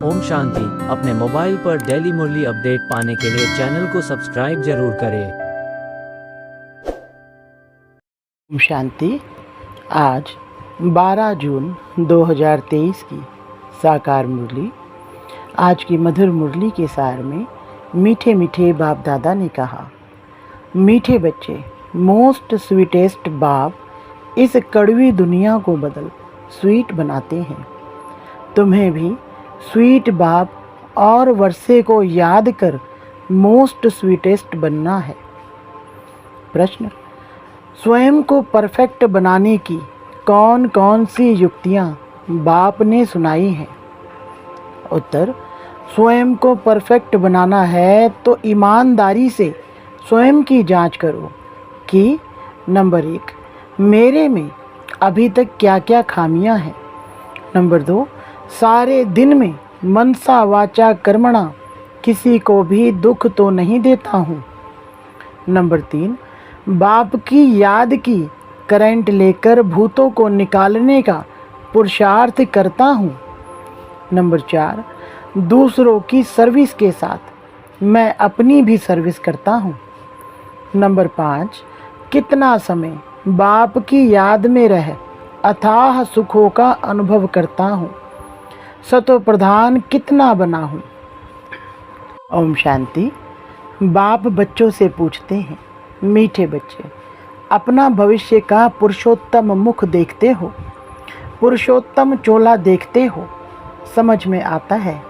ओम शांति। अपने मोबाइल पर डेली मुरली अपडेट पाने के लिए चैनल को सब्सक्राइब जरूर करें। ओम शांति। आज 12 जून 2023 की साकार मुरली। आज की मधुर मुरली के सार में मीठे मीठे बाप दादा ने कहा, मीठे बच्चे, मोस्ट स्वीटेस्ट बाप इस कड़वी दुनिया को बदल स्वीट बनाते हैं। तुम्हें भी स्वीट बाप और वर्षे को याद कर मोस्ट स्वीटेस्ट बनना है। प्रश्न, स्वयं को परफेक्ट बनाने की कौन कौन सी युक्तियाँ बाप ने सुनाई हैं? उत्तर, स्वयं को परफेक्ट बनाना है तो ईमानदारी से स्वयं की जांच करो कि नंबर 1, मेरे में अभी तक क्या क्या खामियां हैं। नंबर 2, सारे दिन में मनसा वाचा कर्मणा किसी को भी दुख तो नहीं देता हूँ। नंबर 3, बाप की याद की करंट लेकर भूतों को निकालने का पुरुषार्थ करता हूँ। नंबर 4, दूसरों की सर्विस के साथ मैं अपनी भी सर्विस करता हूँ। नंबर 5, कितना समय बाप की याद में रह अथाह सुखों का अनुभव करता हूँ। सतो प्रधान कितना बना हूँ। ओम शांति। बाप बच्चों से पूछते हैं, मीठे बच्चे, अपना भविष्य का पुरुषोत्तम मुख देखते हो, पुरुषोत्तम चोला देखते हो। समझ में आता है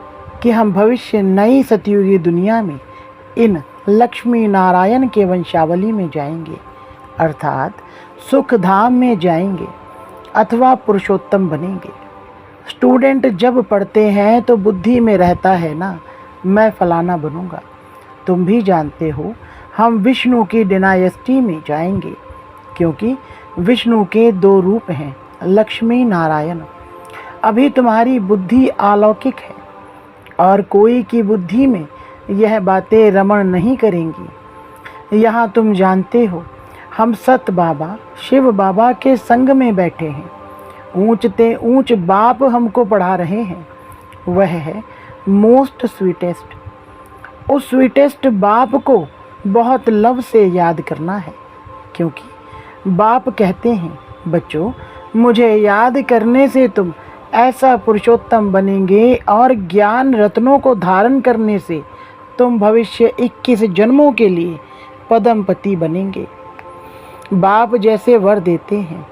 कि हम भविष्य नई सतयुगी दुनिया में इन लक्ष्मी नारायण के वंशावली में जाएंगे, अर्थात सुख धाम में जाएंगे अथवा पुरुषोत्तम बनेंगे। स्टूडेंट जब पढ़ते हैं तो बुद्धि में रहता है ना, मैं फलाना बनूंगा। तुम भी जानते हो हम विष्णु की डिनायस्टी में जाएंगे, क्योंकि विष्णु के 2 रूप हैं, लक्ष्मी नारायण। अभी तुम्हारी बुद्धि अलौकिक है और कोई की बुद्धि में यह बातें रमण नहीं करेंगी। यहाँ तुम जानते हो हम सत बाबा शिव बाबा के संग में बैठे हैं। ऊंचते ऊंच बाप हमको पढ़ा रहे हैं, वह है मोस्ट स्वीटेस्ट। उस स्वीटेस्ट बाप को बहुत लव से याद करना है, क्योंकि बाप कहते हैं, बच्चों, मुझे याद करने से तुम ऐसा पुरुषोत्तम बनेंगे और ज्ञान रत्नों को धारण करने से तुम भविष्य 21 जन्मों के लिए पदमपति बनेंगे। बाप जैसे वर देते हैं,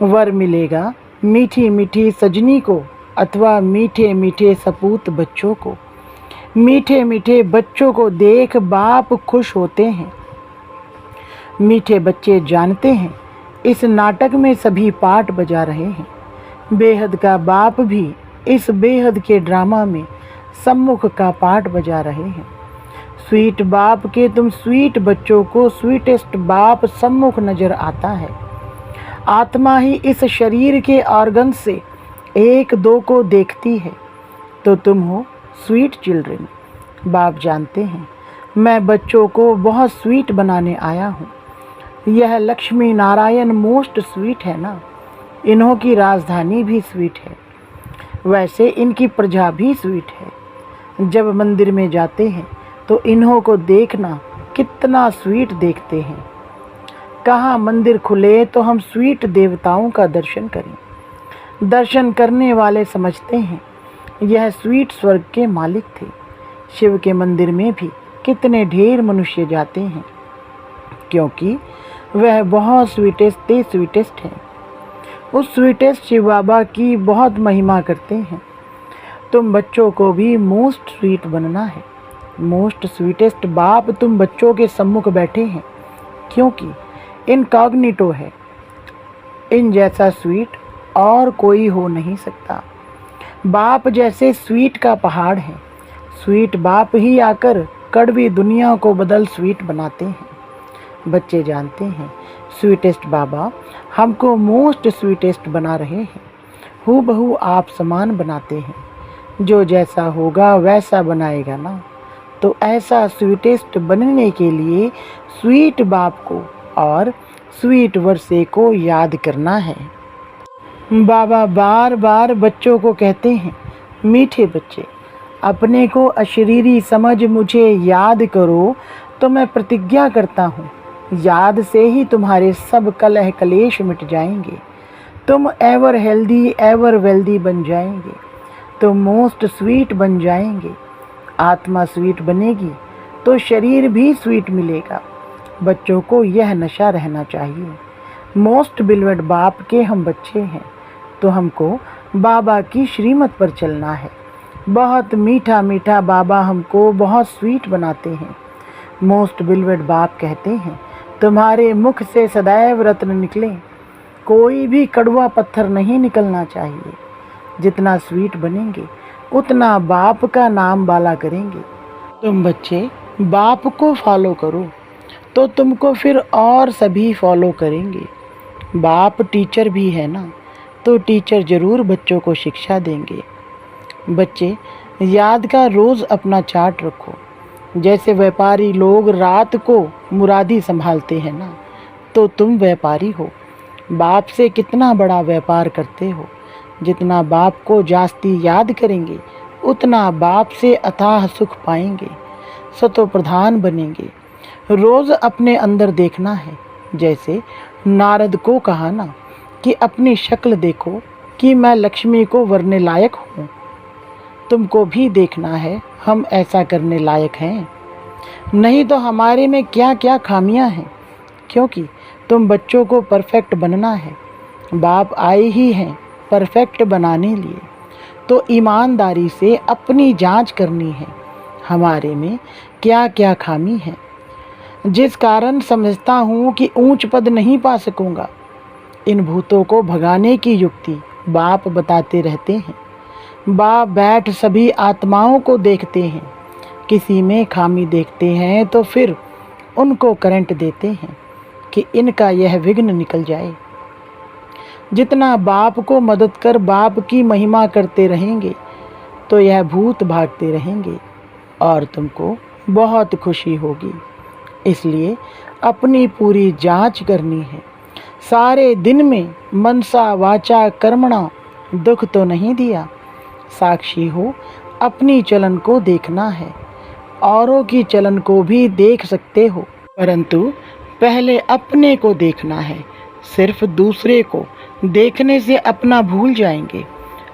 वर मिलेगा मीठी मीठी सजनी को अथवा मीठे मीठे सपूत बच्चों को। मीठे मीठे बच्चों को देख बाप खुश होते हैं। मीठे बच्चे जानते हैं इस नाटक में सभी पार्ट बजा रहे हैं। बेहद का बाप भी इस बेहद के ड्रामा में सम्मुख का पार्ट बजा रहे हैं। स्वीट बाप के तुम स्वीट बच्चों को स्वीटेस्ट बाप सम्मुख नजर आता है। आत्मा ही इस शरीर के ऑर्गन से 1-2 को देखती है, तो तुम हो स्वीट चिल्ड्रन। बाप जानते हैं मैं बच्चों को बहुत स्वीट बनाने आया हूँ। यह लक्ष्मी नारायण मोस्ट स्वीट है ना, इन्हों की राजधानी भी स्वीट है, वैसे इनकी प्रजा भी स्वीट है। जब मंदिर में जाते हैं तो इन्हों को देखना कितना स्वीट देखते हैं। कहाँ मंदिर खुले तो हम स्वीट देवताओं का दर्शन करें। दर्शन करने वाले समझते हैं यह स्वीट स्वर्ग के मालिक थे। शिव के मंदिर में भी कितने ढेर मनुष्य जाते हैं, क्योंकि वह बहुत स्वीटेस्ट हैं। उस स्वीटेस्ट शिव बाबा की बहुत महिमा करते हैं। तुम बच्चों को भी मोस्ट स्वीट बनना है। मोस्ट स्वीटेस्ट बाप तुम बच्चों के सम्मुख बैठे हैं, क्योंकि इनकॉग्निटो है। इन जैसा स्वीट और कोई हो नहीं सकता। बाप जैसे स्वीट का पहाड़ है। स्वीट बाप ही आकर कड़वी दुनिया को बदल स्वीट बनाते हैं। बच्चे जानते हैं स्वीटेस्ट बाबा हमको मोस्ट स्वीटेस्ट बना रहे हैं। हूबहू आप समान बनाते हैं। जो जैसा होगा वैसा बनाएगा ना, तो ऐसा स्वीटेस्ट बनने के लिए स्वीट बाप को और स्वीट वर्षे को याद करना है। बाबा बार बार बच्चों को कहते हैं, मीठे बच्चे, अपने को अशरीरी समझ मुझे याद करो तो मैं प्रतिज्ञा करता हूँ, याद से ही तुम्हारे सब कलह कलेश मिट जाएंगे। तुम एवर हेल्दी एवर वेल्दी बन जाएंगे। तुम मोस्ट स्वीट बन जाएंगे। आत्मा स्वीट बनेगी तो शरीर भी स्वीट मिलेगा। बच्चों को यह नशा रहना चाहिए। मोस्ट बिलवेड बाप के हम बच्चे हैं, तो हमको बाबा की श्रीमत पर चलना है। बहुत मीठा मीठा बाबा हमको बहुत स्वीट बनाते हैं। मोस्ट बिलवेड बाप कहते हैं, तुम्हारे मुख से सदैव रत्न निकले, कोई भी कड़वा पत्थर नहीं निकलना चाहिए। जितना स्वीट बनेंगे उतना बाप का नाम बाला करेंगे। तुम बच्चे बाप को फॉलो करो तो तुमको फिर और सभी फॉलो करेंगे। बाप टीचर भी है ना, तो टीचर ज़रूर बच्चों को शिक्षा देंगे। बच्चे याद का रोज़ अपना चार्ट रखो। जैसे व्यापारी लोग रात को मुरादी संभालते हैं ना, तो तुम व्यापारी हो। बाप से कितना बड़ा व्यापार करते हो। जितना बाप को जास्ती याद करेंगे उतना बाप से अथाह सुख पाएंगे, सतो प्रधान बनेंगे। रोज़ अपने अंदर देखना है। जैसे नारद को कहा ना कि अपनी शक्ल देखो कि मैं लक्ष्मी को वरने लायक हूँ। तुमको भी देखना है हम ऐसा करने लायक हैं, नहीं तो हमारे में क्या क्या खामियां हैं। क्योंकि तुम बच्चों को परफेक्ट बनना है। बाप आए ही हैं परफेक्ट बनाने लिए, तो ईमानदारी से अपनी जांच करनी है हमारे में क्या क्या खामी है, जिस कारण समझता हूँ कि ऊंच पद नहीं पा सकूँगा। इन भूतों को भगाने की युक्ति बाप बताते रहते हैं। बाप बैठ सभी आत्माओं को देखते हैं। किसी में खामी देखते हैं तो फिर उनको करंट देते हैं कि इनका यह विघ्न निकल जाए। जितना बाप को मदद कर बाप की महिमा करते रहेंगे तो यह भूत भागते रहेंगे और तुमको बहुत खुशी होगी। इसलिए अपनी पूरी जांच करनी है। सारे दिन में मनसा वाचा कर्मणा दुख तो नहीं दिया। साक्षी हो, अपनी चलन को देखना है। औरों की चलन को भी देख सकते हो, परंतु पहले अपने को देखना है। सिर्फ दूसरे को देखने से अपना भूल जाएंगे।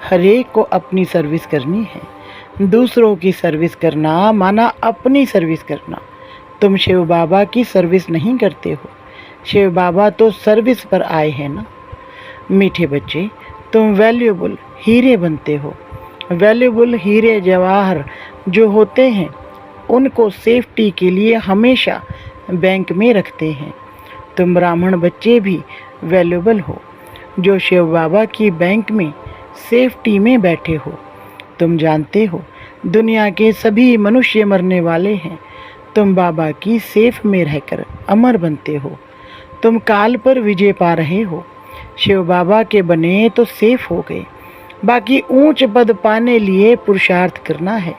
हर एक को अपनी सर्विस करनी है। दूसरों की सर्विस करना माना अपनी सर्विस करना। तुम शिव बाबा की सर्विस नहीं करते हो। शिव बाबा तो सर्विस पर आए हैं ना। मीठे बच्चे, तुम वैल्यूएबल हीरे बनते हो। वैल्यूएबल हीरे जवाहर जो होते हैं उनको सेफ्टी के लिए हमेशा बैंक में रखते हैं। तुम ब्राह्मण बच्चे भी वैल्यूएबल हो, जो शिव बाबा की बैंक में सेफ्टी में बैठे हो। तुम जानते हो दुनिया के सभी मनुष्य मरने वाले हैं, तुम बाबा की सेफ में रहकर अमर बनते हो। तुम काल पर विजय पा रहे हो। शिव बाबा के बने तो सेफ हो गए। बाकी ऊंच पद पाने लिए पुरुषार्थ करना है।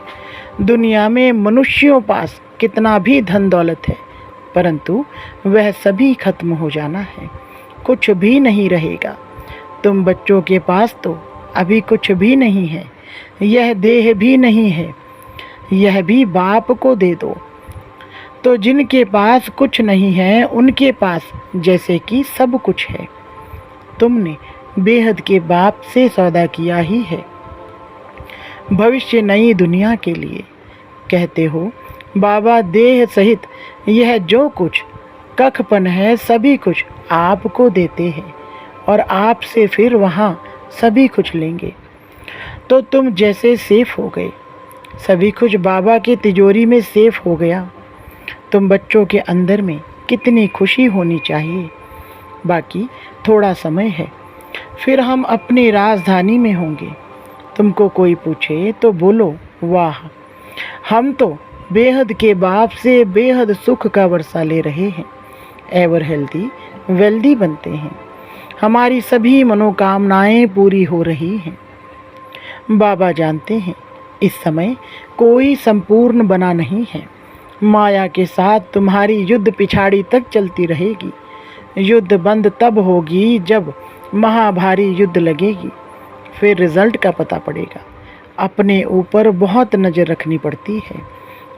दुनिया में मनुष्यों पास कितना भी धन दौलत है, परंतु वह सभी खत्म हो जाना है, कुछ भी नहीं रहेगा। तुम बच्चों के पास तो अभी कुछ भी नहीं है, यह देह भी नहीं है, यह भी बाप को दे दो। तो जिनके पास कुछ नहीं है उनके पास जैसे कि सब कुछ है। तुमने बेहद के बाप से सौदा किया ही है, भविष्य नई दुनिया के लिए। कहते हो बाबा देह सहित यह जो कुछ कखपन है सभी कुछ आपको देते हैं और आपसे फिर वहाँ सभी कुछ लेंगे। तो तुम जैसे सेफ हो गए, सभी कुछ बाबा की तिजोरी में सेफ हो गया। तुम बच्चों के अंदर में कितनी खुशी होनी चाहिए। बाकी थोड़ा समय है, फिर हम अपनी राजधानी में होंगे। तुमको कोई पूछे तो बोलो वाह, हम तो बेहद के बाप से बेहद सुख का वर्षा ले रहे हैं। एवर हेल्दी वेल्दी बनते हैं। हमारी सभी मनोकामनाएं पूरी हो रही हैं। बाबा जानते हैं इस समय कोई संपूर्ण बना नहीं है। माया के साथ तुम्हारी युद्ध पिछाड़ी तक चलती रहेगी। युद्ध बंद तब होगी जब महाभारी युद्ध लगेगी, फिर रिजल्ट का पता पड़ेगा। अपने ऊपर बहुत नज़र रखनी पड़ती है।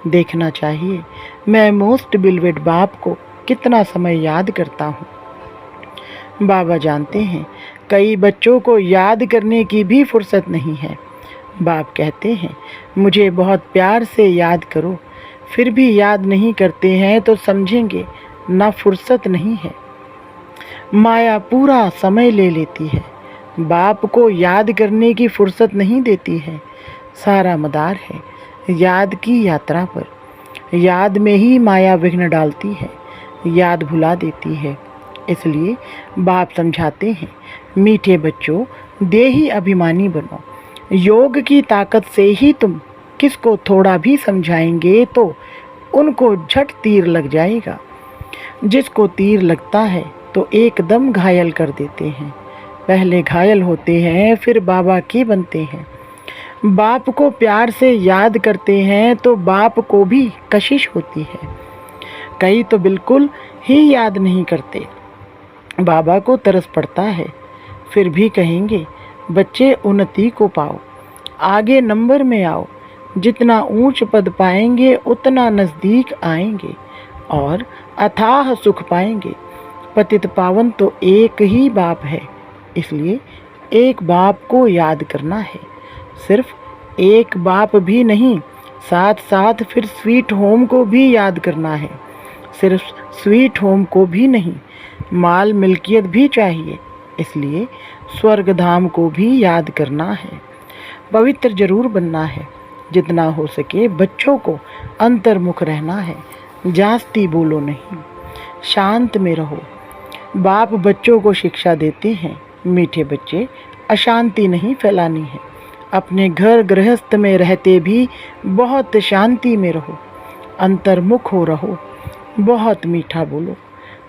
देखना चाहिए मैं मोस्ट बिलवेड बाप को कितना समय याद करता हूँ। बाबा जानते हैं कई बच्चों को याद करने की भी फुर्सत नहीं है। बाप कहते हैं मुझे बहुत प्यार से याद करो, फिर भी याद नहीं करते हैं तो समझेंगे ना फुर्सत नहीं है। माया पूरा समय ले लेती है, बाप को याद करने की फुर्सत नहीं देती है। सारा मदार है याद की यात्रा पर। याद में ही माया विघ्न डालती है, याद भुला देती है। इसलिए बाप समझाते हैं मीठे बच्चों, देही अभिमानी बनो। योग की ताकत से ही तुम किसको थोड़ा भी समझाएंगे तो उनको झट तीर लग जाएगा। जिसको तीर लगता है तो एकदम घायल कर देते हैं। पहले घायल होते हैं फिर बाबा के बनते हैं। बाप को प्यार से याद करते हैं तो बाप को भी कशिश होती है। कई तो बिल्कुल ही याद नहीं करते। बाबा को तरस पड़ता है, फिर भी कहेंगे बच्चे उन्नति को पाओ, आगे नंबर में आओ। जितना ऊंच पद पाएंगे उतना नज़दीक आएंगे और अथाह सुख पाएंगे। पतित पावन तो एक ही बाप है, इसलिए एक बाप को याद करना है। सिर्फ एक बाप भी नहीं, साथ साथ फिर स्वीट होम को भी याद करना है। सिर्फ स्वीट होम को भी नहीं, माल मिल्कियत भी चाहिए, इसलिए स्वर्ग धाम को भी याद करना है। पवित्र जरूर बनना है। जितना हो सके बच्चों को अंतर्मुख रहना है। जास्ती बोलो नहीं, शांत में रहो। बाप बच्चों को शिक्षा देते हैं मीठे बच्चे, अशांति नहीं फैलानी है। अपने घर गृहस्थ में रहते भी बहुत शांति में रहो, अंतर्मुख हो रहो, बहुत मीठा बोलो।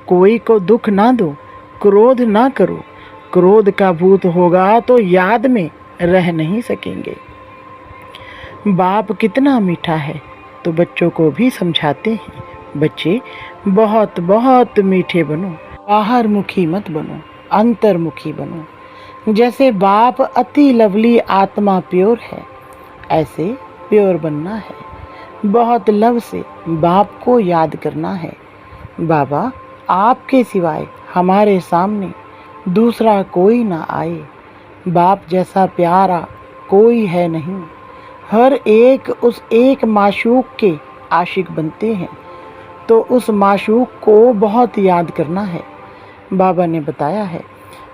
कोई को दुख ना दो, क्रोध ना करो। क्रोध का भूत होगा तो याद में रह नहीं सकेंगे। बाप कितना मीठा है तो बच्चों को भी समझाते हैं बच्चे बहुत बहुत मीठे बनो, बाहर मुखी मत बनो, अंतर्मुखी बनो। जैसे बाप अति लवली आत्मा प्योर है, ऐसे प्योर बनना है। बहुत लव से बाप को याद करना है। बाबा आपके सिवाय हमारे सामने दूसरा कोई ना आए। बाप जैसा प्यारा कोई है नहीं। हर एक उस एक माशूक के आशिक बनते हैं, तो उस माशूक को बहुत याद करना है। बाबा ने बताया है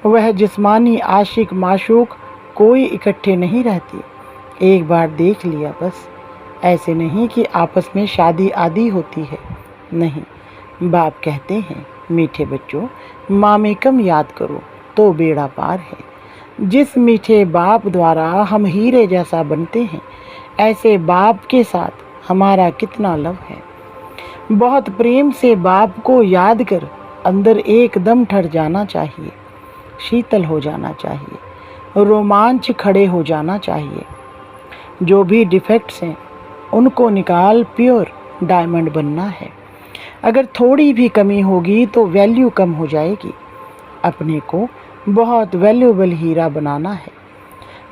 वह जिस्मानी आशिक माशूक कोई इकट्ठे नहीं रहते। एक बार देख लिया बस। ऐसे नहीं कि आपस में शादी आदि होती है, नहीं। बाप कहते हैं मीठे बच्चों, माँ में कम याद करो तो बेड़ा पार है। जिस मीठे बाप द्वारा हम हीरे जैसा बनते हैं, ऐसे बाप के साथ हमारा कितना लव है। बहुत प्रेम से बाप को याद कर अंदर एकदम ठहर जाना चाहिए, शीतल हो जाना चाहिए, रोमांच खड़े हो जाना चाहिए। जो भी डिफेक्ट्स हैं उनको निकाल प्योर डायमंड बनना है। अगर थोड़ी भी कमी होगी तो वैल्यू कम हो जाएगी। अपने को बहुत वैल्यूएबल हीरा बनाना है।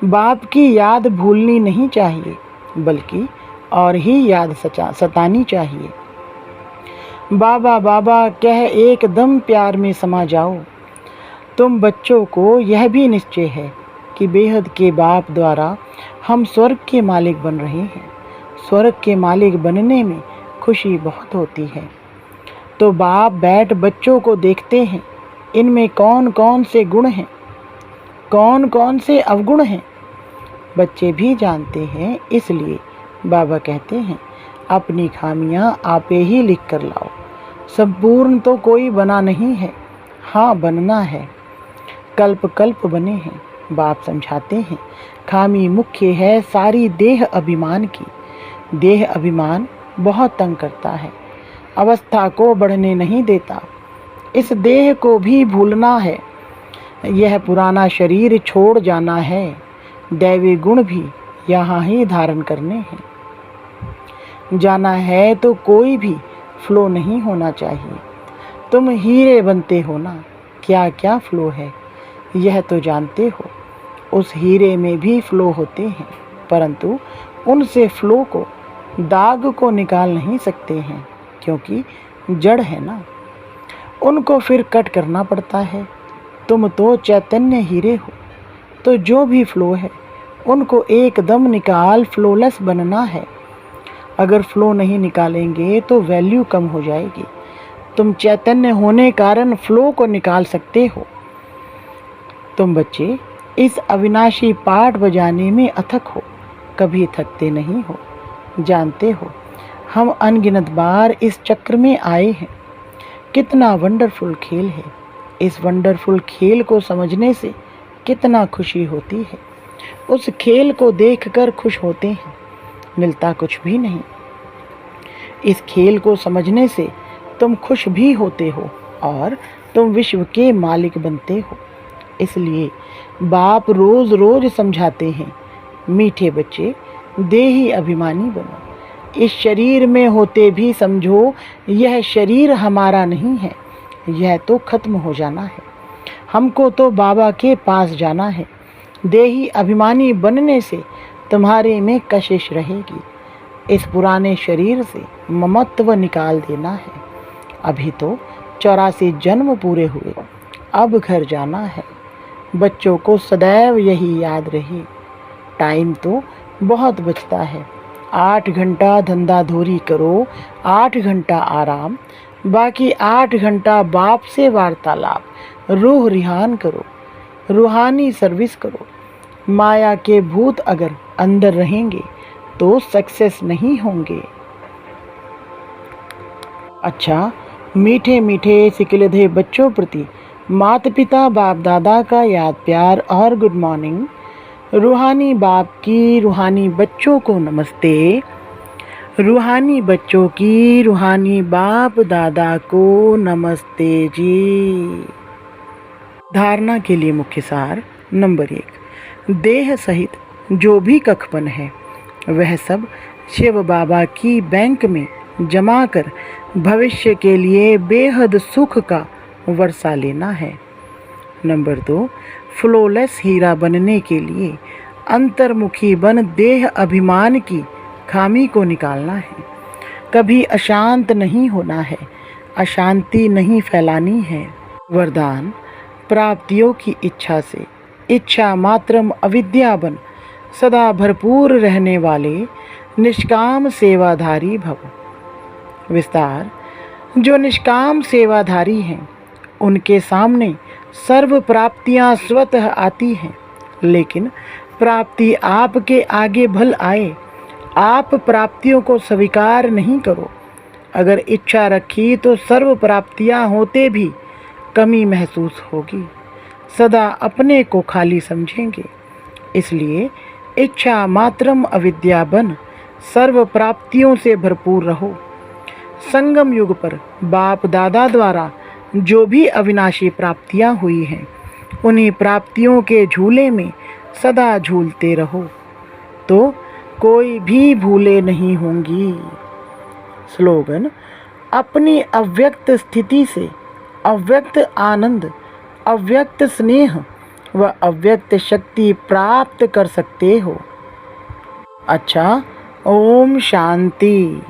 बाप की याद भूलनी नहीं चाहिए, बल्कि और ही याद सतानी चाहिए। बाबा बाबा कह एकदम प्यार में समा जाओ। तुम बच्चों को यह भी निश्चय है कि बेहद के बाप द्वारा हम स्वर्ग के मालिक बन रहे हैं। स्वर्ग के मालिक बनने में खुशी बहुत होती है। तो बाप बैठ बच्चों को देखते हैं, इनमें कौन कौन से गुण हैं, कौन कौन से अवगुण हैं। बच्चे भी जानते हैं, इसलिए बाबा कहते हैं अपनी खामियां आपे ही लिख कर लाओ। संपूर्ण तो कोई बना नहीं है, हाँ बनना है। कल्प कल्प बने हैं। बाप समझाते हैं खामी मुख्य है सारी देह अभिमान की। देह अभिमान बहुत तंग करता है, अवस्था को बढ़ने नहीं देता। इस देह को भी भूलना है। यह पुराना शरीर छोड़ जाना है। दैवी गुण भी यहाँ ही धारण करने हैं। जाना है तो कोई भी फ्लो नहीं होना चाहिए। तुम हीरे बनते हो ना, क्या क्या फ्लो है यह तो जानते हो। उस हीरे में भी फ्लो होते हैं। परंतु उनसे फ्लो को, दाग को निकाल नहीं सकते हैं, क्योंकि जड़ है ना। उनको फिर कट करना पड़ता है। तुम तो चैतन्य हीरे हो, तो जो भी फ्लो है उनको एकदम निकाल फ्लोलेस बनना है। अगर फ्लो नहीं निकालेंगे तो वैल्यू कम हो जाएगी। तुम चैतन्य होने कारण फ्लो को निकाल सकते हो। तुम बच्चे इस अविनाशी पाठ बजाने में अथक हो, कभी थकते नहीं हो। जानते हो, हम अनगिनत बार इस चक्र में आए हैं। कितना वंडरफुल खेल है। इस वंडरफुल खेल को समझने से कितना खुशी होती है। उस खेल को देखकर खुश होते हैं, मिलता कुछ भी नहीं। इस खेल को समझने से तुम खुश भी होते हो और तुम विश्व के मालिक बनते हो। इसलिए बाप रोज रोज समझाते हैं, मीठे बच्चे देही अभिमानी बनो। इस शरीर में होते भी समझो यह शरीर हमारा नहीं है, यह तो खत्म हो जाना है। हमको तो बाबा के पास जाना है। देही अभिमानी बनने से तुम्हारे में कशिश रहेगी। इस पुराने शरीर से ममत्व निकाल देना है। अभी तो 84 जन्म पूरे हुए, अब घर जाना है। बच्चों को सदैव यही याद रहे, टाइम तो बहुत बचता है। 8 घंटा धंधा धोरी करो, 8 घंटा आराम, बाकी 8 घंटा बाप से वार्तालाप, रूह रिहान करो, रूहानी सर्विस करो। माया के भूत अगर अंदर रहेंगे तो सक्सेस नहीं होंगे। अच्छा, मीठे मीठे सिकलधे बच्चों प्रति माता पिता बाप दादा का याद प्यार और गुड मॉर्निंग। रूहानी बाप की रूहानी बच्चों को नमस्ते। रूहानी बच्चों की रूहानी बाप दादा को नमस्ते जी। धारणा के लिए मुख्य सार नंबर 1, देह सहित जो भी कखपन है वह सब शिव बाबा की बैंक में जमा कर भविष्य के लिए बेहद सुख का वर्षा लेना है। नंबर 2, फ्लोलेस हीरा बनने के लिए अंतर्मुखी बन देह अभिमान की खामी को निकालना है। कभी अशांत नहीं होना है, अशांति नहीं फैलानी है। वरदान, प्राप्तियों की इच्छा से इच्छा मात्रम अविद्या बन सदा भरपूर रहने वाले निष्काम सेवाधारी भव। विस्तार, जो निष्काम सेवाधारी हैं उनके सामने सर्व प्राप्तियां स्वतः आती हैं, लेकिन प्राप्ति आपके आगे भल आए, आप प्राप्तियों को स्वीकार नहीं करो। अगर इच्छा रखी तो सर्व प्राप्तियां होते भी कमी महसूस होगी। सदा अपने को खाली समझेंगे। इसलिए इच्छा मात्रम अविद्या बन सर्व प्राप्तियों से भरपूर रहो। संगम युग पर बाप दादा द्वारा जो भी अविनाशी प्राप्तियां हुई हैं, उन्हीं प्राप्तियों के झूले में सदा झूलते रहो, तो कोई भी भूले नहीं होंगी। स्लोगन, अपनी अव्यक्त स्थिति से अव्यक्त आनंद, अव्यक्त स्नेह व अव्यक्त शक्ति प्राप्त कर सकते हो। अच्छा, ओम शांति।